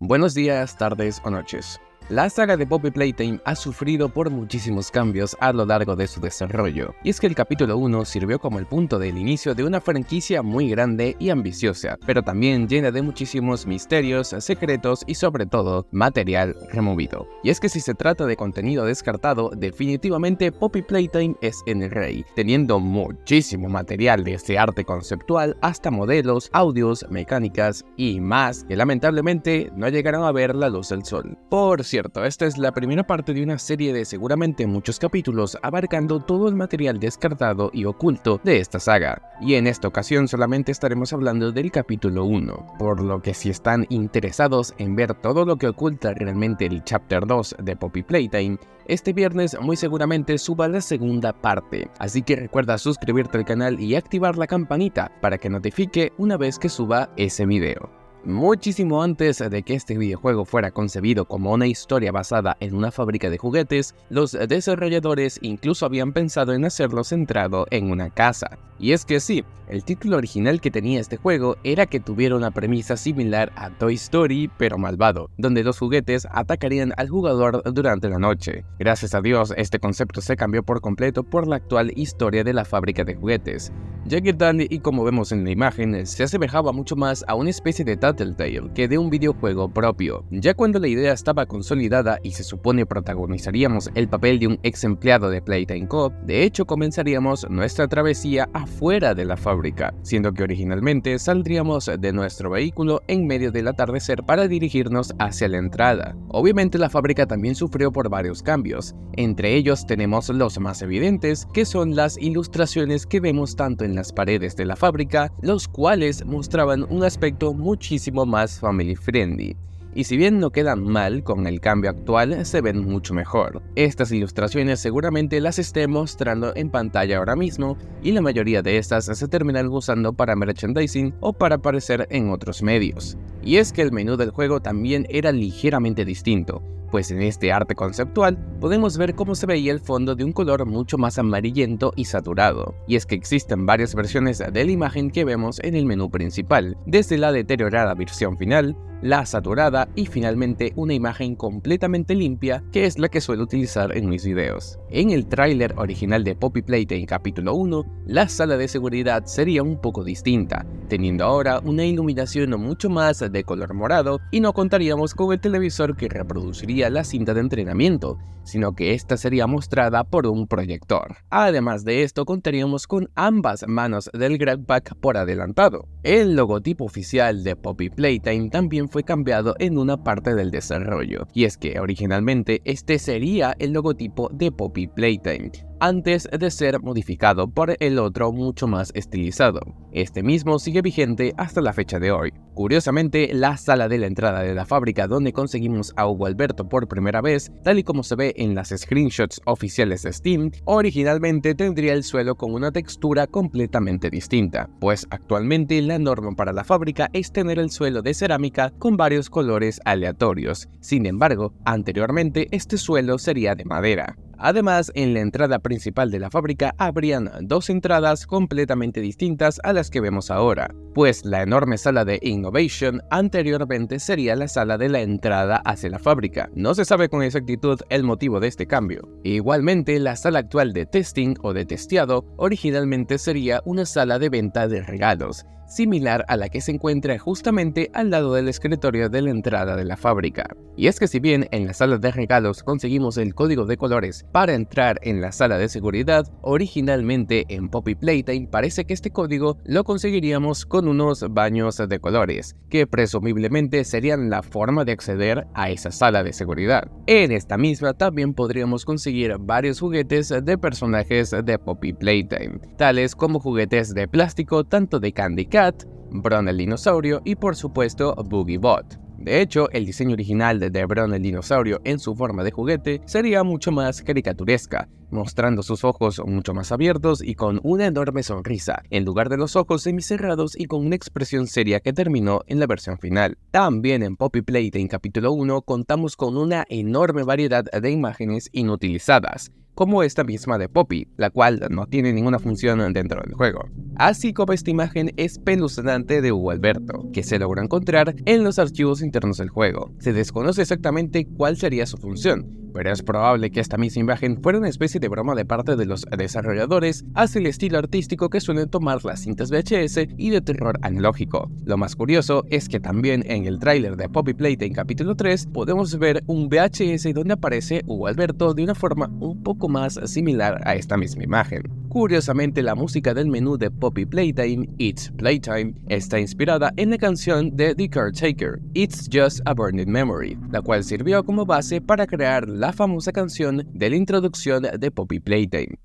Buenos días, tardes o noches. La saga de Poppy Playtime ha sufrido por muchísimos cambios a lo largo de su desarrollo, y es que el capítulo 1 sirvió como el punto del inicio de una franquicia muy grande y ambiciosa, pero también llena de muchísimos misterios, secretos y sobre todo, material removido. Y es que si se trata de contenido descartado, definitivamente Poppy Playtime es el rey, teniendo muchísimo material desde arte conceptual hasta modelos, audios, mecánicas y más que lamentablemente no llegaron a ver la luz del sol. Por cierto, esta es la primera parte de una serie de seguramente muchos capítulos abarcando todo el material descartado y oculto de esta saga, y en esta ocasión solamente estaremos hablando del capítulo 1, por lo que si están interesados en ver todo lo que oculta realmente el Chapter 2 de Poppy Playtime, este viernes muy seguramente suba la segunda parte, así que recuerda suscribirte al canal y activar la campanita para que notifique una vez que suba ese video. Muchísimo antes de que este videojuego fuera concebido como una historia basada en una fábrica de juguetes, los desarrolladores incluso habían pensado en hacerlo centrado en una casa. Y es que sí, el título original que tenía este juego era que tuviera una premisa similar a Toy Story, pero malvado, donde los juguetes atacarían al jugador durante la noche. Gracias a Dios, este concepto se cambió por completo por la actual historia de la fábrica de juguetes, ya que tal y como vemos en la imagen, se asemejaba mucho más a una especie de Tattletale que de un videojuego propio. Ya cuando la idea estaba consolidada y se supone protagonizaríamos el papel de un ex empleado de Playtime Co., de hecho comenzaríamos nuestra travesía afuera de la fábrica, siendo que originalmente saldríamos de nuestro vehículo en medio del atardecer para dirigirnos hacia la entrada. Obviamente la fábrica también sufrió por varios cambios, entre ellos tenemos los más evidentes, que son las ilustraciones que vemos tanto en las paredes de la fábrica, los cuales mostraban un aspecto muchísimo más family friendly. Y si bien no quedan mal con el cambio actual, se ven mucho mejor. Estas ilustraciones seguramente las esté mostrando en pantalla ahora mismo, y la mayoría de estas se terminan usando para merchandising o para aparecer en otros medios. Y es que el menú del juego también era ligeramente distinto, pues en este arte conceptual podemos ver cómo se veía el fondo de un color mucho más amarillento y saturado. Y es que existen varias versiones de la imagen que vemos en el menú principal, desde la deteriorada versión final, la saturada y finalmente una imagen completamente limpia, que es la que suelo utilizar en mis videos. En el tráiler original de Poppy Playtime capítulo 1, la sala de seguridad sería un poco distinta, teniendo ahora una iluminación mucho más de color morado, y no contaríamos con el televisor que reproduciría la cinta de entrenamiento, sino que esta sería mostrada por un proyector. Además de esto, contaríamos con ambas manos del Grabpack por adelantado. El logotipo oficial de Poppy Playtime también fue cambiado en una parte del desarrollo, y es que originalmente este sería el logotipo de Poppy Playtime, antes de ser modificado por el otro mucho más estilizado. Este mismo sigue vigente hasta la fecha de hoy. Curiosamente, la sala de la entrada de la fábrica donde conseguimos a Hugo Alberto por primera vez, tal y como se ve en las screenshots oficiales de Steam, originalmente tendría el suelo con una textura completamente distinta, pues actualmente la norma para la fábrica es tener el suelo de cerámica con varios colores aleatorios. Sin embargo, anteriormente este suelo sería de madera. Además, en la entrada principal de la fábrica habrían dos entradas completamente distintas a las que vemos ahora, pues la enorme sala de Innovation anteriormente sería la sala de la entrada hacia la fábrica. No se sabe con exactitud el motivo de este cambio. Igualmente, la sala actual de Testing o de testeado originalmente sería una sala de venta de regalos, similar a la que se encuentra justamente al lado del escritorio de la entrada de la fábrica. Y es que si bien en la sala de regalos conseguimos el código de colores para entrar en la sala de seguridad, originalmente en Poppy Playtime parece que este código lo conseguiríamos con unos baños de colores, que presumiblemente serían la forma de acceder a esa sala de seguridad. En esta misma también podríamos conseguir varios juguetes de personajes de Poppy Playtime, tales como juguetes de plástico tanto de Candy Cat, Bron el dinosaurio y por supuesto Boogie Bot. De hecho, el diseño original de Bron el dinosaurio en su forma de juguete sería mucho más caricaturesca, mostrando sus ojos mucho más abiertos y con una enorme sonrisa, en lugar de los ojos semicerrados y con una expresión seria que terminó en la versión final. También en Poppy Playtime capítulo 1 contamos con una enorme variedad de imágenes inutilizadas, como esta misma de Poppy, la cual no tiene ninguna función dentro del juego. Así como esta imagen espeluznante de Hugo Alberto, que se logró encontrar en los archivos internos del juego. Se desconoce exactamente cuál sería su función, pero es probable que esta misma imagen fuera una especie de broma de parte de los desarrolladores hacia el estilo artístico que suelen tomar las cintas VHS y de terror analógico. Lo más curioso es que también en el tráiler de Poppy Playtime capítulo 3 podemos ver un VHS donde aparece Hugo Alberto de una forma un poco más similar a esta misma imagen. Curiosamente, la música del menú de Poppy Playtime, It's Playtime, está inspirada en la canción de The Caretaker, It's Just a Burning Memory, la cual sirvió como base para crear la famosa canción de la introducción de Poppy Playtime.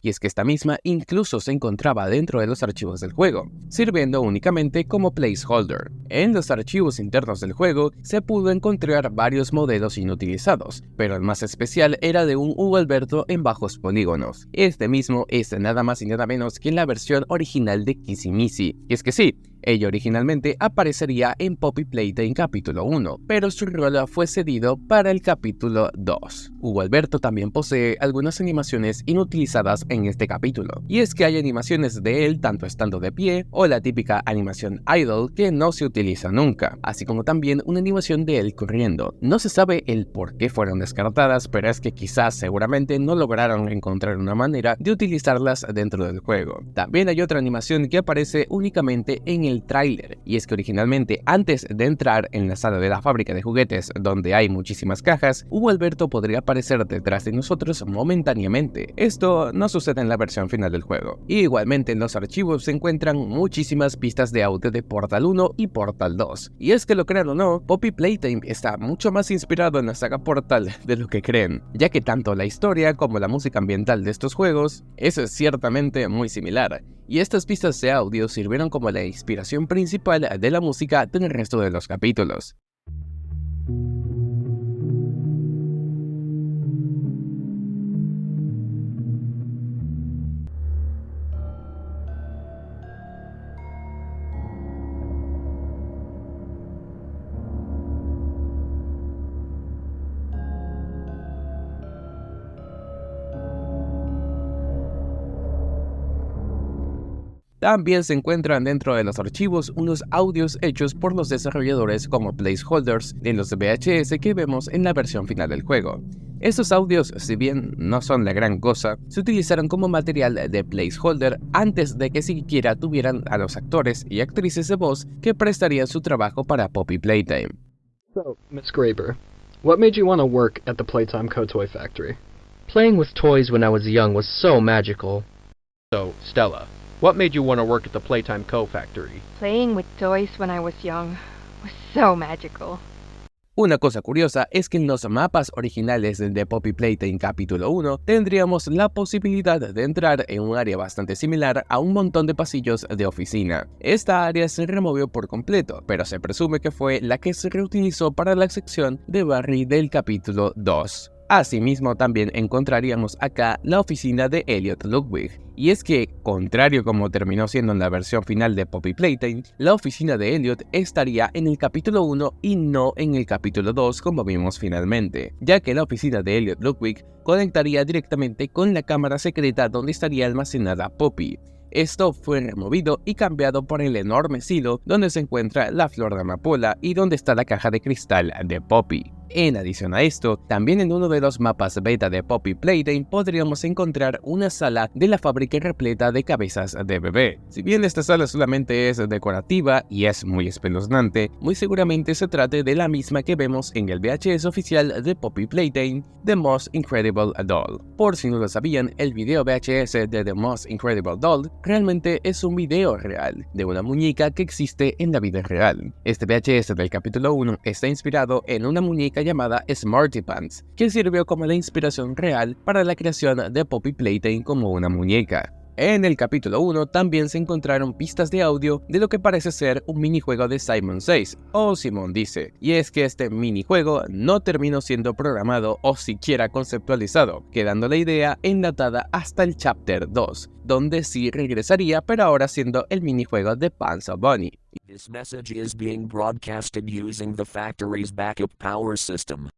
Y es que esta misma incluso se encontraba dentro de los archivos del juego, sirviendo únicamente como placeholder. En los archivos internos del juego se pudo encontrar varios modelos inutilizados, pero el más especial era de un Hugo Alberto en bajos polígonos. Este mismo es nada más y nada menos que la versión original de Kissy-Missy. Y es que sí, ella originalmente aparecería en Poppy Playtime capítulo 1, pero su rol fue cedido para el capítulo 2. Hugo Alberto también posee algunas animaciones inutilizadas en este capítulo, y es que hay animaciones de él tanto estando de pie o la típica animación idle que no se utiliza nunca, así como también una animación de él corriendo. No se sabe el por qué fueron descartadas, pero es que quizás seguramente no lograron encontrar una manera de utilizarlas dentro del juego. También hay otra animación que aparece únicamente en el tráiler, y es que originalmente antes de entrar en la sala de la fábrica de juguetes donde hay muchísimas cajas, Hugo Alberto podría aparecer detrás de nosotros momentáneamente. Esto no sucede en la versión final del juego. Y igualmente en los archivos se encuentran muchísimas pistas de audio de Portal 1 y Portal 2. Y es que lo crean o no, Poppy Playtime está mucho más inspirado en la saga Portal de lo que creen, ya que tanto la historia como la música ambiental de estos juegos es ciertamente muy similar. Y estas pistas de audio sirvieron como la inspiración principal de la música del resto de los capítulos. También se encuentran dentro de los archivos unos audios hechos por los desarrolladores como placeholders de los VHS que vemos en la versión final del juego. Estos audios, si bien no son la gran cosa, se utilizaron como material de placeholder antes de que siquiera tuvieran a los actores y actrices de voz que prestarían su trabajo para Poppy Playtime. So, Miss Graber, what made you want to work at the Playtime Co. Toy Factory? Playing with toys when I was young was so magical. So, Stella, what made you want to work at the Playtime Co. Factory? Playing with toys when I was young was so magical. Una cosa curiosa es que en los mapas originales de Poppy Playtime capítulo 1 tendríamos la posibilidad de entrar en un área bastante similar a un montón de pasillos de oficina. Esta área se removió por completo, pero se presume que fue la que se reutilizó para la sección de Barry del capítulo 2. Asimismo, también encontraríamos acá la oficina de Elliot Ludwig. Y es que, contrario como terminó siendo en la versión final de Poppy Playtime, la oficina de Elliot estaría en el capítulo 1 y no en el capítulo 2 como vimos finalmente, ya que la oficina de Elliot Ludwig conectaría directamente con la cámara secreta donde estaría almacenada Poppy. Esto fue removido y cambiado por el enorme silo donde se encuentra la flor de amapola y donde está la caja de cristal de Poppy. En adición a esto, también en uno de los mapas beta de Poppy Playtime podríamos encontrar una sala de la fábrica repleta de cabezas de bebé. Si bien esta sala solamente es decorativa y es muy espeluznante, muy seguramente se trate de la misma que vemos en el VHS oficial de Poppy Playtime, The Most Incredible Doll. Por si no lo sabían, el video VHS de The Most Incredible Doll realmente es un video real de una muñeca que existe en la vida real. Este VHS del capítulo 1 está inspirado en una muñeca llamada Smarty Pants, que sirvió como la inspiración real para la creación de Poppy Playtime como una muñeca. En el capítulo 1 también se encontraron pistas de audio de lo que parece ser un minijuego de Simon Says, o Simon dice, y es que este minijuego no terminó siendo programado o siquiera conceptualizado, quedando la idea enlatada hasta el Chapter 2, donde sí regresaría, pero ahora siendo el minijuego de Panza Bunny. This message is being broadcasted using the factory's backup power system.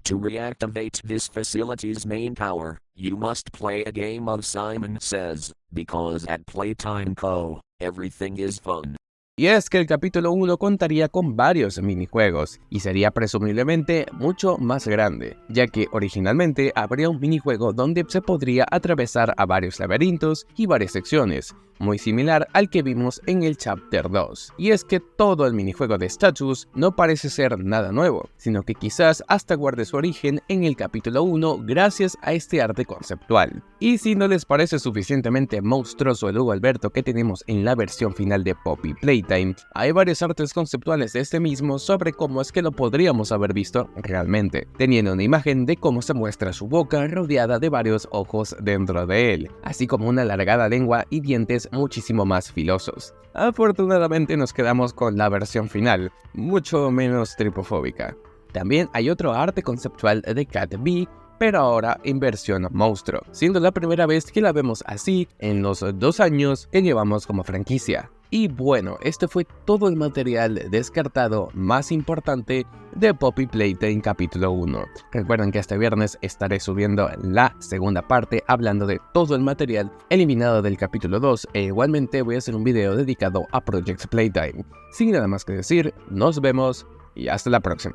To reactivate this facility's main power, you must play a game of Simon Says, because at Playtime Co., everything is fun. Y es que el capítulo 1 contaría con varios minijuegos, y sería presumiblemente mucho más grande, ya que originalmente habría un minijuego donde se podría atravesar a varios laberintos y varias secciones, muy similar al que vimos en el Chapter 2. Y es que todo el minijuego de Statues no parece ser nada nuevo, sino que quizás hasta guarde su origen en el capítulo 1 gracias a este arte conceptual. Y si no les parece suficientemente monstruoso el Hugo Alberto que tenemos en la versión final de Poppy Playtime, hay varios artes conceptuales de este mismo sobre cómo es que lo podríamos haber visto realmente, teniendo una imagen de cómo se muestra su boca rodeada de varios ojos dentro de él, así como una alargada lengua y dientes muchísimo más filosos. Afortunadamente nos quedamos con la versión final, mucho menos tripofóbica. También hay otro arte conceptual de Cat B, pero ahora en versión monstruo, siendo la primera vez que la vemos así en los 2 años que llevamos como franquicia. Y bueno, este fue todo el material descartado más importante de Poppy Playtime capítulo 1. Recuerden que este viernes estaré subiendo la segunda parte hablando de todo el material eliminado del capítulo 2 e igualmente voy a hacer un video dedicado a Project Playtime. Sin nada más que decir, nos vemos y hasta la próxima.